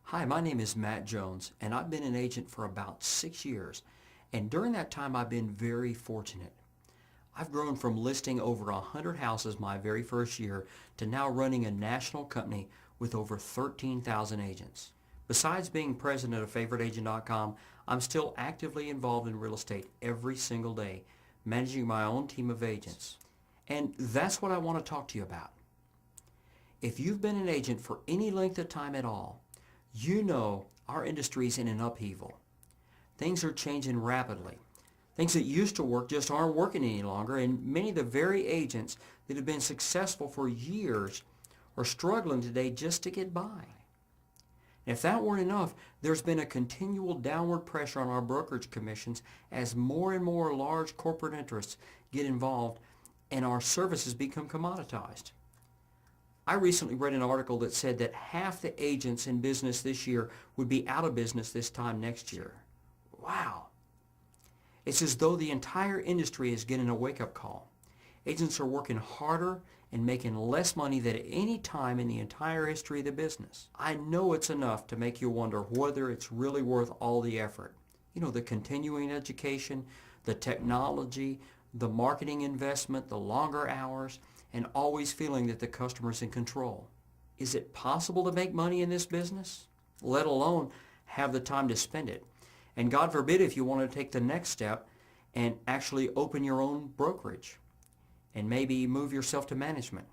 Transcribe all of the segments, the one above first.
Hi, my name is Matt Jones, and I've been an agent for about 6 years. And during that time, I've been very fortunate. I've grown from listing over 100 houses my very first year to now running a national company with over 13,000 agents. Besides being president of FavoriteAgent.com, I'm still actively involved in real estate every single day, managing my own team of agents. And that's what I want to talk to you about. If you've been an agent for any length of time at all, you know our industry is in an upheaval. Things are changing rapidly. Things that used to work just aren't working any longer, and many of the very agents that have been successful for years are struggling today just to get by. And if that weren't enough, there's been a continual downward pressure on our brokerage commissions as more and more large corporate interests get involved and our services become commoditized. I recently read an article that said that half the agents in business this year would be out of business this time next year. Wow. It's as though the entire industry is getting a wake-up call. Agents are working harder and making less money than at any time in the entire history of the business. I know it's enough to make you wonder whether it's really worth all the effort. You know, the continuing education, the technology, the marketing investment, the longer hours, and always feeling that the customer's in control. Is it possible to make money in this business, let alone have the time to spend it? And God forbid if you want to take the next step and actually open your own brokerage and maybe move yourself to management.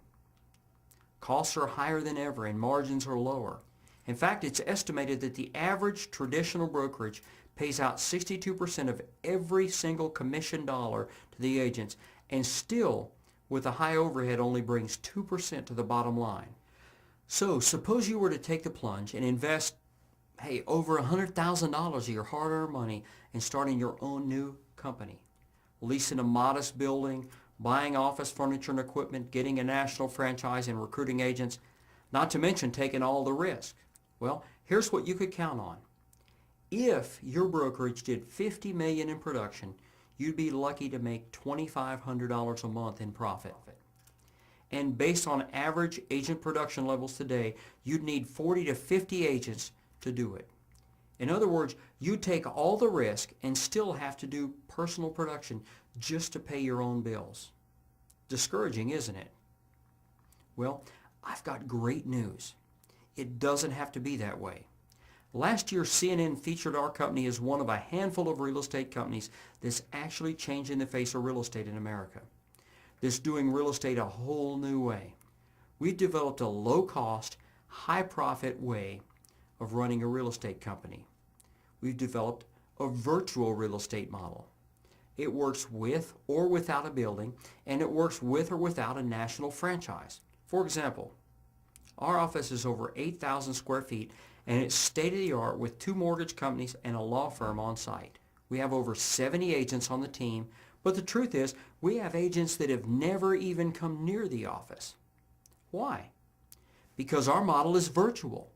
Costs are higher than ever and margins are lower. In fact, it's estimated that the average traditional brokerage pays out 62% of every single commission dollar to the agents, and still with a high overhead only brings 2% to the bottom line. So suppose you were to take the plunge and invest, over $100,000 of your hard-earned money in starting your own new company, leasing a modest building, buying office furniture and equipment, getting a national franchise and recruiting agents, not to mention taking all the risk. Well, here's what you could count on. If your brokerage did $50 million in production, you'd be lucky to make $2,500 a month in profit. And based on average agent production levels today, you'd need 40 to 50 agents to do it. In other words, you take all the risk and still have to do personal production just to pay your own bills. Discouraging, isn't it? Well, I've got great news. It doesn't have to be that way. Last year, CNN featured our company as one of a handful of real estate companies that's actually changing the face of real estate in America. That's doing real estate a whole new way. We've developed a low-cost, high-profit way of running a real estate company. We've developed a virtual real estate model. It works with or without a building, and it works with or without a national franchise. For example, our office is over 8,000 square feet, and it's state-of-the-art with 2 mortgage companies and a law firm on site. We have over 70 agents on the team, but the truth is we have agents that have never even come near the office. Why? Because our model is virtual.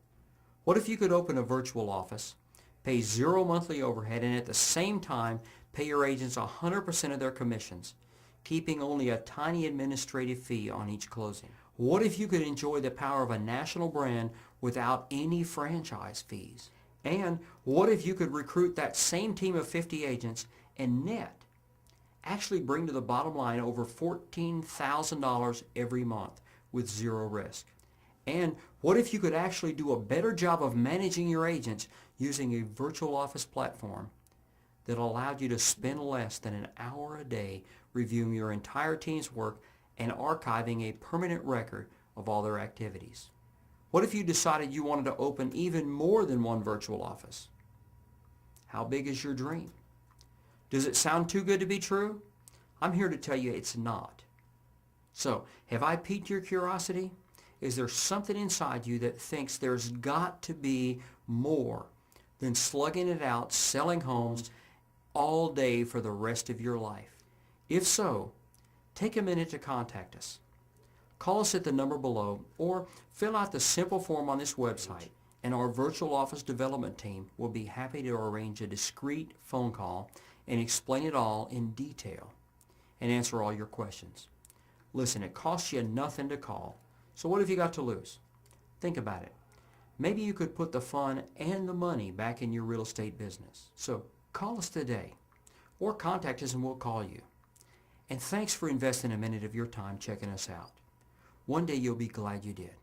What if you could open a virtual office, pay 0 monthly overhead, and at the same time pay your agents 100% of their commissions, keeping only a tiny administrative fee on each closing? What if you could enjoy the power of a national brand without any franchise fees? And what if you could recruit that same team of 50 agents and net actually bring to the bottom line over $14,000 every month with 0 risk? And what if you could actually do a better job of managing your agents using a virtual office platform that allowed you to spend less than an hour a day reviewing your entire team's work and archiving a permanent record of all their activities? What if you decided you wanted to open even more than one virtual office? How big is your dream? Does it sound too good to be true? I'm here to tell you it's not. So, have I piqued your curiosity? Is there something inside you that thinks there's got to be more than slugging it out, selling homes all day for the rest of your life? If so, take a minute to contact us. Call us at the number below or fill out the simple form on this website, and our virtual office development team will be happy to arrange a discreet phone call and explain it all in detail and answer all your questions. Listen, it costs you nothing to call, so what have you got to lose? Think about it. Maybe you could put the fun and the money back in your real estate business. So call us today or contact us and we'll call you. And thanks for investing a minute of your time checking us out. One day you'll be glad you did.